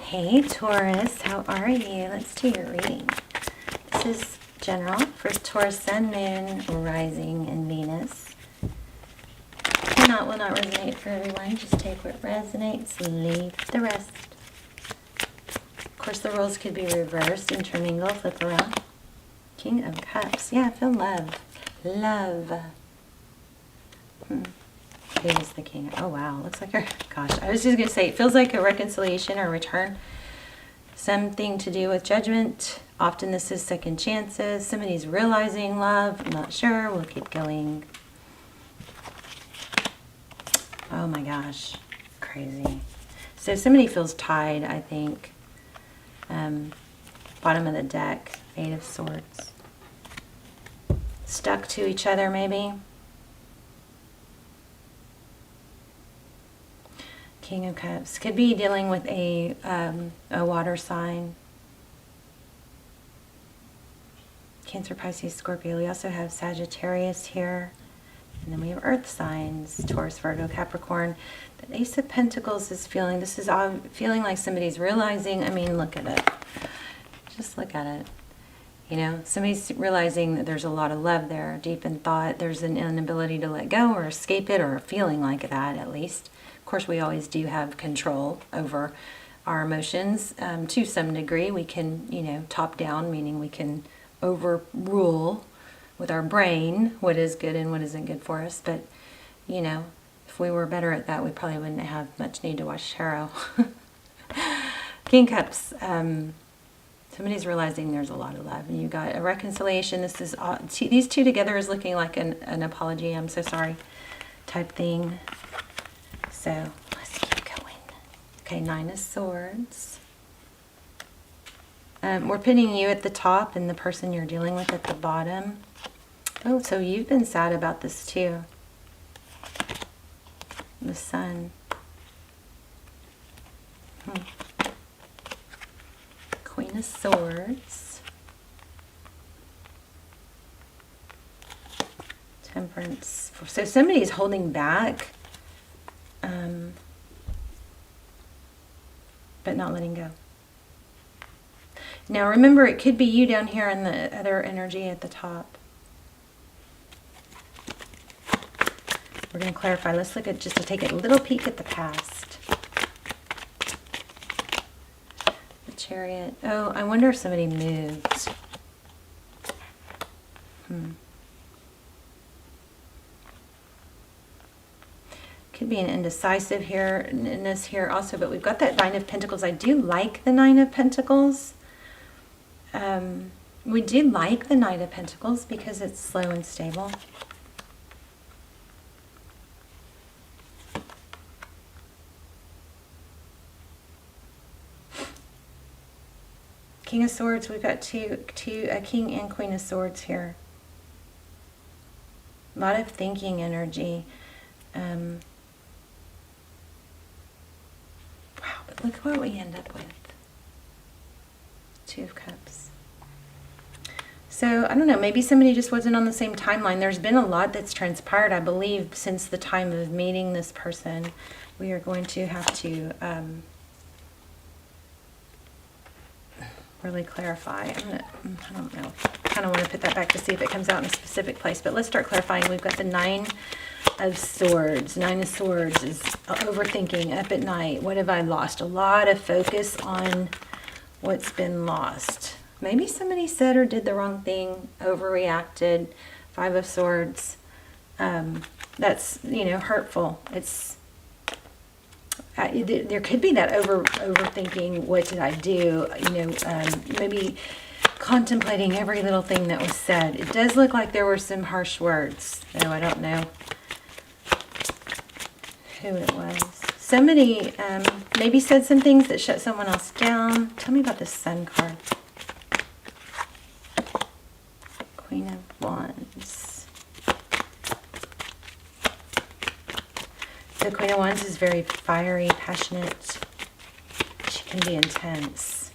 Hey Taurus, how are you? Let's do your reading. This is general for Taurus, Sun, Moon, Rising, and Venus. Will not resonate for everyone. Just take what resonates, leave the rest. Of course, the roles could be reversed, intermingle, flip around. King of Cups. Yeah, I feel love. Love. Who is the king? Oh, wow. Looks like gosh, I was just going to say, it feels like a reconciliation or return. Something to do with judgment. Often this is second chances. Somebody's realizing love. I'm not sure. We'll keep going. Oh my gosh. Crazy. So somebody feels tied, I think. Bottom of the deck. 8 of Swords. Stuck to each other, maybe. King of Cups. Could be dealing with a water sign. Cancer, Pisces, Scorpio. We also have Sagittarius here. And then we have earth signs. Taurus, Virgo, Capricorn. The Ace of Pentacles is feeling, this is all feeling like somebody's realizing, I mean, look at it. Just look at it. You know, somebody's realizing that there's a lot of love there, deep in thought. There's an inability to let go or escape it, or a feeling like that at least. Of course, we always do have control over our emotions to some degree. We can, you know, top down, meaning we can overrule with our brain what is good and what isn't good for us. But, you know, if we were better at that, we probably wouldn't have much need to watch tarot. King Cups. Somebody's realizing there's a lot of love, and you got a reconciliation. This is these two together is looking like an apology. I'm so sorry, type thing. So let's keep going. Okay, 9 of Swords. We're pinning you at the top, and the person you're dealing with at the bottom. Oh, so you've been sad about this too. The Sun. Queen of Swords. Temperance. So somebody's holding back, but not letting go. Now remember, it could be you down here in the other energy at the top. We're going to clarify. Let's look at, just to take a little peek at the past. Chariot. Oh, I wonder if somebody moved. Could be an indecisive here, in this here also, but we've got that 9 of Pentacles. I do like the 9 of Pentacles. We do like the 9 of Pentacles because it's slow and stable. King of Swords, we've got a King and Queen of Swords here. A lot of thinking energy. Wow, but look what we end up with. 2 of Cups. So, I don't know, maybe somebody just wasn't on the same timeline. There's been a lot that's transpired, I believe, since the time of meeting this person. We are going to have to really clarify. I don't know. I kind of want to put that back to see if it comes out in a specific place. But let's start clarifying. We've got the 9 of Swords. 9 of Swords is overthinking, up at night. What have I lost? A lot of focus on what's been lost. Maybe somebody said or did the wrong thing, overreacted. 5 of Swords. That's, you know, hurtful. It's there could be that overthinking. What did I do? You know, maybe contemplating every little thing that was said. It does look like there were some harsh words, though I don't know who it was. Somebody maybe said some things that shut someone else down. Tell me about the Sun card. Queen of Wands. The Queen of Wands is very fiery, passionate. She can be intense.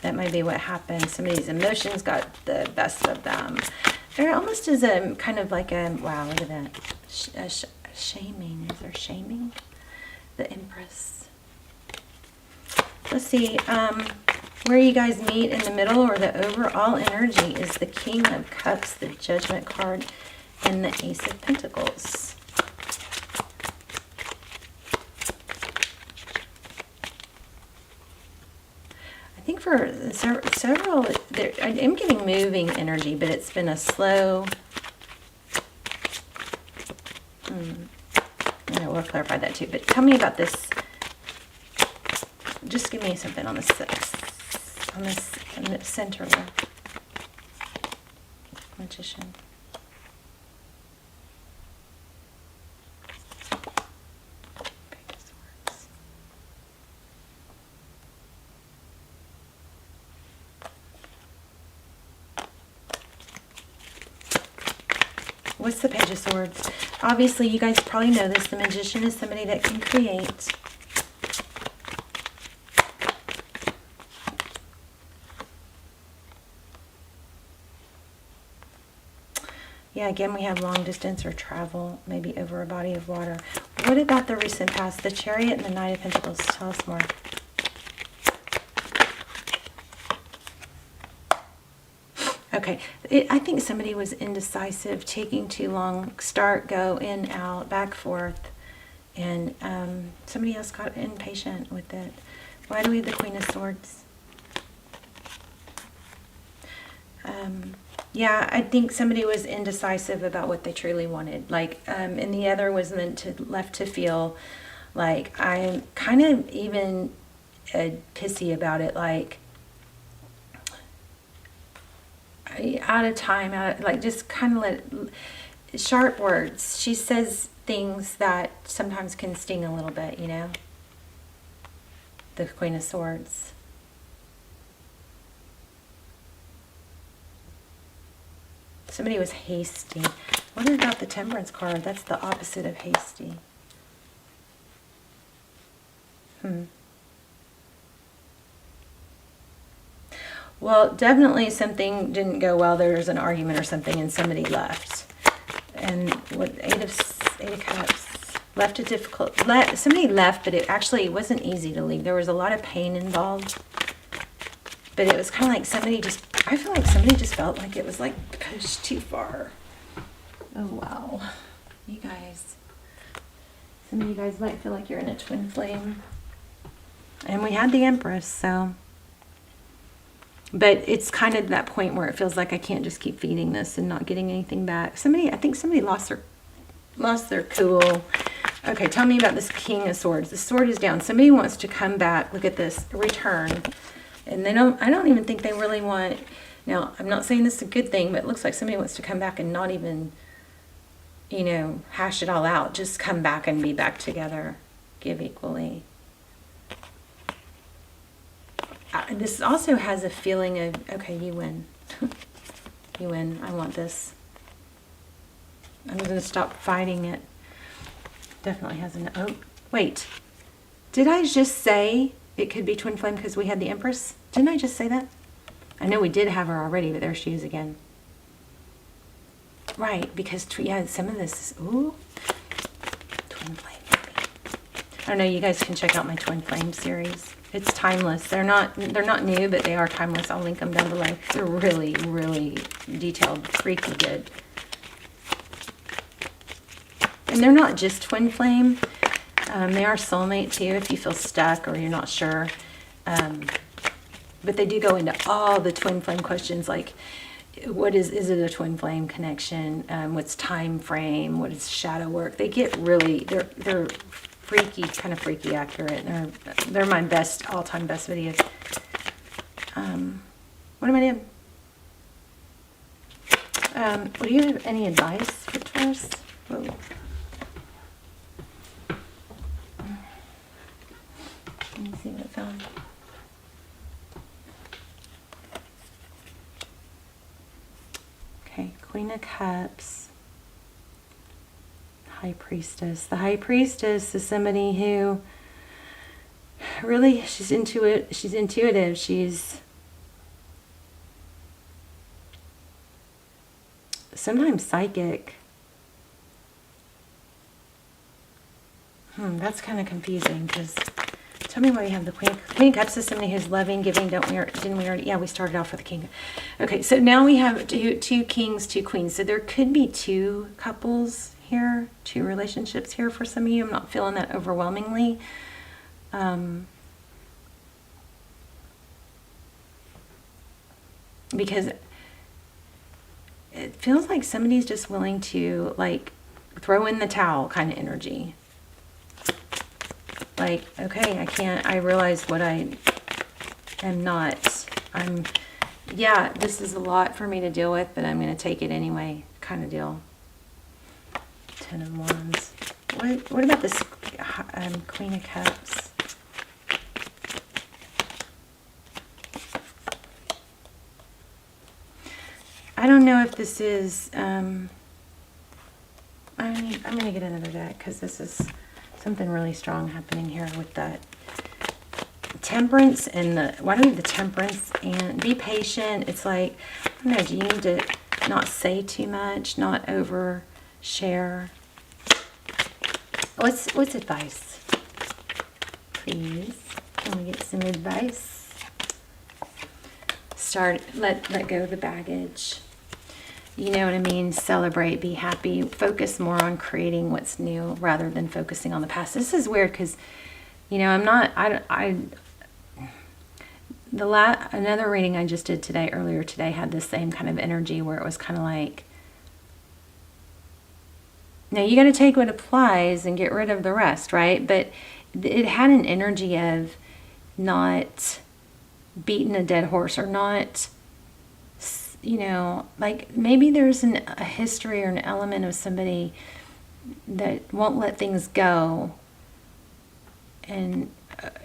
That might be what happened. Somebody's emotions got the best of them. There almost is a kind of like a, wow, look at that. Shaming. Is there shaming? The Empress. Let's see, where you guys meet in the middle or the overall energy is the King of Cups, the Judgment card, and the Ace of Pentacles. I think for several, I'm getting moving energy, but it's been a slow... I will clarify that too, but tell me about this. Just give me something on this in the center there. Magician. Page of Swords. What's the Page of Swords? Obviously, you guys probably know this. The Magician is somebody that can create. Yeah, again, we have long distance or travel, maybe over a body of water. What about the recent past? The Chariot and the Knight of Pentacles. Tell us more. Okay, I think somebody was indecisive, taking too long, start, go, in, out, back, forth, and somebody else got impatient with it. Why do we have the Queen of Swords? Yeah, I think somebody was indecisive about what they truly wanted. Like, and the other was left to feel like, I'm kind of even pissy about it, like, out of time, like just kind of sharp words. She says things that sometimes can sting a little bit, you know. The Queen of Swords. Somebody was hasty. What about the Temperance card? That's the opposite of hasty. Well, definitely something didn't go well. There was an argument or something, and somebody left. And what, Eight of Cups. Left it difficult. Somebody left, but it actually wasn't easy to leave. There was a lot of pain involved. But it was kind of like somebody just, I feel like somebody just felt like it was like pushed too far. Oh, wow. You guys. Some of you guys might feel like you're in a twin flame. And we had the Empress, so. But it's kind of that point where it feels like I can't just keep feeding this and not getting anything back. I think somebody lost their cool. Okay, tell me about this King of Swords. The sword is down. Somebody wants to come back. Look at this. Return. And I don't even think they really want. Now, I'm not saying this is a good thing, but it looks like somebody wants to come back and not even, you know, hash it all out. Just come back and be back together. Give equally. This also has a feeling of, okay, you win. You win. I want this. I'm going to stop fighting it. Definitely has an, oh, wait. Did I just say it could be twin flame because we had the Empress? Didn't I just say that? I know we did have her already, but there she is again. Right, because, yeah, some of this is, ooh, twin flame maybe. I don't know, you guys can check out my twin flame series. It's timeless. They're not new, but they are timeless. I'll link them down below. They're really, really detailed, freaky good. And they're not just twin flame. They are soulmate too if you feel stuck or you're not sure. But they do go into all the twin flame questions, like what is it a twin flame connection? What's time frame? What is shadow work? They get really, they're freaky, kind of freaky accurate. They're my best, all-time best videos. What am I doing? Do you have any advice for Taurus? Whoa. Let me see what I found. Okay, Queen of Cups. High Priestess. The High Priestess is somebody who really, she's intuitive. She's sometimes psychic. That's kind of confusing because Tell me why you have the Queen of Cups is somebody who's loving, giving. Didn't we already? Yeah, we started off with the King. Okay, so now we have two kings, two queens. So there could be two couples here, two relationships here for some of you. I'm not feeling that overwhelmingly. Because it feels like somebody's just willing to, like, throw in the towel kind of energy. Like, okay, I realize what I am not. Yeah, this is a lot for me to deal with, but I'm going to take it anyway kind of deal. 10 of Wands. What about this Queen of Cups? I don't know if this is, I'm going to get another deck because this is something really strong happening here with that Temperance and the, why do we have the Temperance and be patient? It's like, I don't know, do you need to not say too much, not overshare? What's advice? Please, can we get some advice? Let go of the baggage. You know what I mean? Celebrate, be happy, focus more on creating what's new rather than focusing on the past. This is weird because, you know, another reading I just did earlier today had the same kind of energy where it was kind of like, now you got to take what applies and get rid of the rest, right? But it had an energy of not beating a dead horse or not, you know, like maybe there's a history or an element of somebody that won't let things go. And,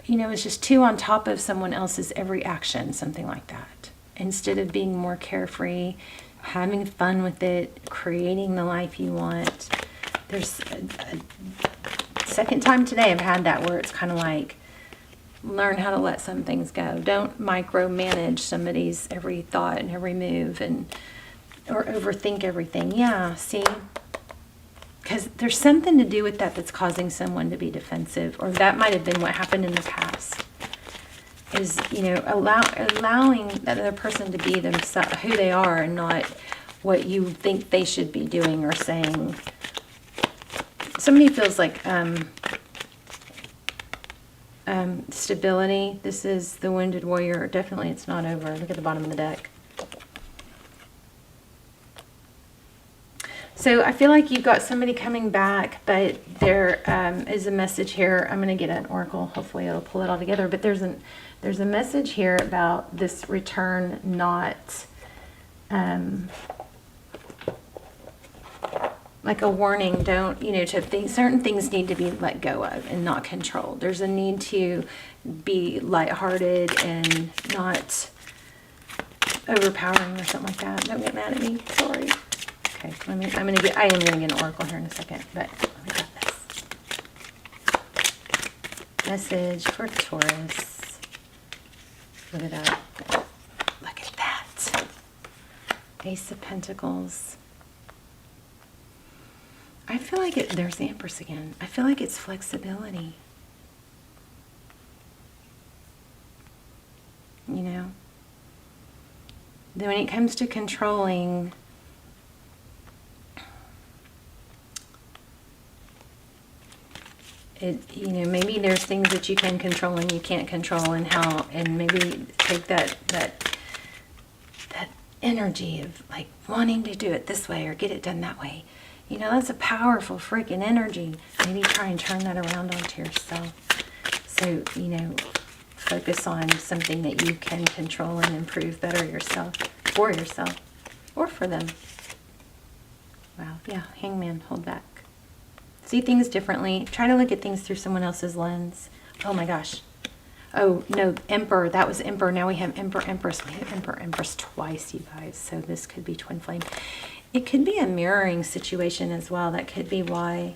you know, it's just too on top of someone else's every action, something like that. Instead of being more carefree, having fun with it, creating the life you want. There's a second time today I've had that where it's kind of like, learn how to let some things go. Don't micromanage somebody's every thought and every move or overthink everything. Yeah, see? Because there's something to do with that that's causing someone to be defensive, or that might have been what happened in the past. Is, you know, allowing that other person to be themselves, who they are, and not what you think they should be doing or saying. Somebody feels like stability. This is the Wounded Warrior. Definitely it's not over. Look at the bottom of the deck. So I feel like you've got somebody coming back, but there is a message here. I'm going to get an oracle. Hopefully it'll pull it all together. But there's a message here about this return not like a warning. Don't, you know, certain things need to be let go of and not controlled. There's a need to be lighthearted and not overpowering or something like that. Don't get mad at me. Sorry. Okay, I am going to get an oracle here in a second, but let me get this. Message for Taurus. Look at that. Look at that. Ace of Pentacles. I feel like there's the Empress again. I feel like it's flexibility. You know? Then when it comes to controlling, you know, maybe there's things that you can control and you can't control, and maybe take that energy of like wanting to do it this way or get it done that way. You know, that's a powerful freaking energy. Maybe try and turn that around onto yourself. So, you know, focus on something that you can control and improve better yourself, for yourself, or for them. Wow, yeah, Hangman, hold back. See things differently. Try to look at things through someone else's lens. Oh my gosh. Oh, no, Emperor. That was Emperor. Now we have Emperor, Empress. We have Emperor, Empress twice, you guys. So this could be twin flame. It could be a mirroring situation as well. That could be why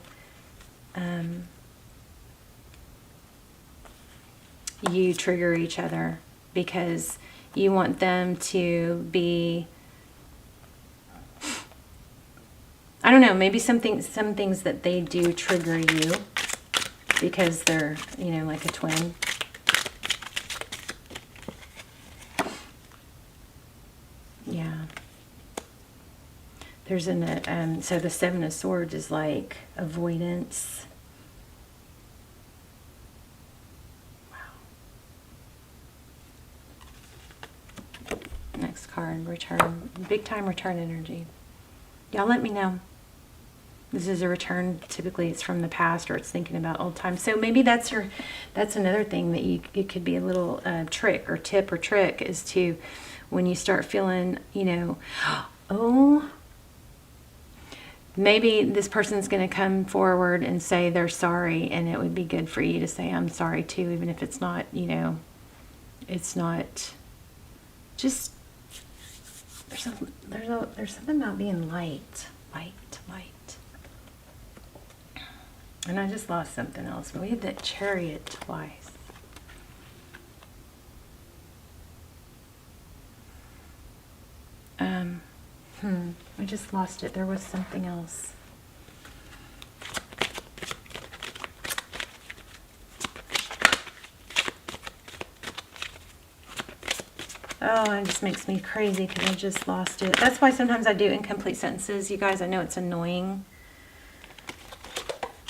you trigger each other, because you want them to be, I don't know, maybe some things that they do trigger you because they're, you know, like a twin. There's so the Seven of Swords is like avoidance. Wow. Next card, return. Big time return energy. Y'all let me know. This is a return. Typically it's from the past, or it's thinking about old times. So maybe that's another thing that it could be a little trick or tip or trick, is to, when you start feeling, oh, maybe this person's going to come forward and say they're sorry, and it would be good for you to say I'm sorry too, even if it's not, it's not just, there's something about being light. And I just lost something else. We had that Chariot twice. I just lost it. There was something else. Oh, it just makes me crazy because I just lost it. That's why sometimes I do incomplete sentences. You guys, I know it's annoying.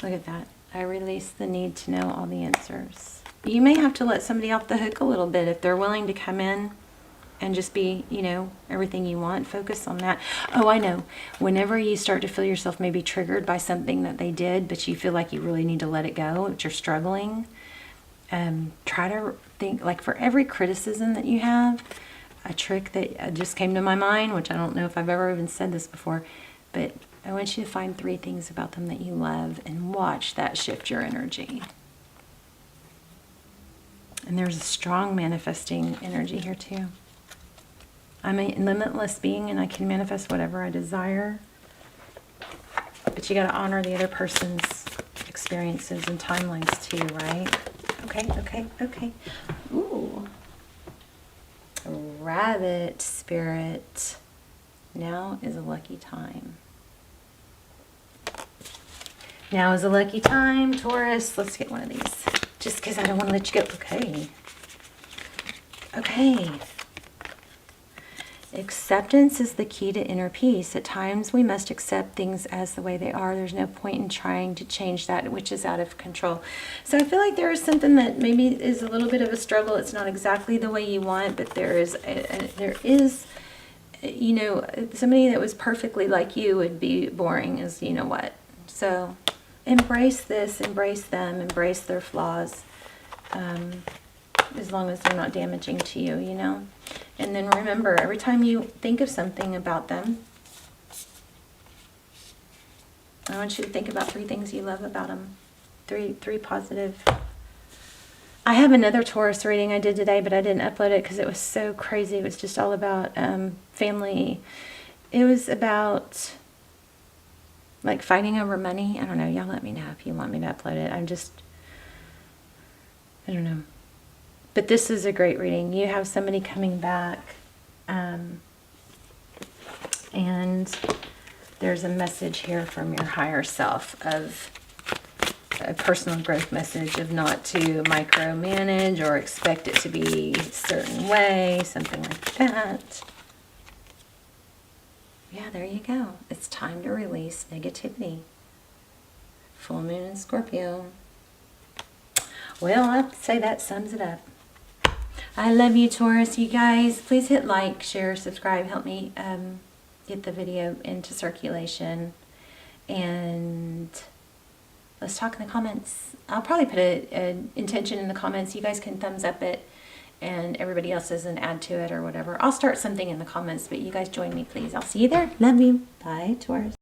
Look at that. I release the need to know all the answers. You may have to let somebody off the hook a little bit if they're willing to come in and just be, everything you want. Focus on that. Oh, I know. Whenever you start to feel yourself maybe triggered by something that they did, but you feel like you really need to let it go, but you're struggling, try to think, like, for every criticism that you have, a trick that just came to my mind, which I don't know if I've ever even said this before, but I want you to find 3 things about them that you love and watch that shift your energy. And there's a strong manifesting energy here too. I'm a limitless being and I can manifest whatever I desire. But you got to honor the other person's experiences and timelines too, right? Okay. Ooh. Rabbit spirit. Now is a lucky time. Now is a lucky time, Taurus. Let's get one of these. Just because I don't want to let you go. Okay. Acceptance is the key to inner peace. At times we must accept things as the way they are. There's no point in trying to change that which is out of control. So I feel like there is something that maybe is a little bit of a struggle. It's not exactly the way you want, but there is somebody that was perfectly like you would be boring as what. So embrace this, embrace them, embrace their flaws, as long as they're not damaging to you, And then remember, every time you think of something about them, I want you to think about 3 things you love about them. 3 positive. I have another Taurus reading I did today, but I didn't upload it because it was so crazy. It was just all about family. It was about like fighting over money. I don't know. Y'all let me know if you want me to upload it. I don't know. But this is a great reading. You have somebody coming back. And there's a message here from your higher self, of a personal growth message, of not to micromanage or expect it to be a certain way, something like that. Yeah, there you go. It's time to release negativity. Full moon in Scorpio. Well, I'd say that sums it up. I love you, Taurus. You guys, please hit like, share, subscribe. Help me get the video into circulation. And let's talk in the comments. I'll probably put an intention in the comments. You guys can thumbs up it, and everybody else doesn't add to it or whatever. I'll start something in the comments, but you guys join me, please. I'll see you there. Love you. Bye, Taurus.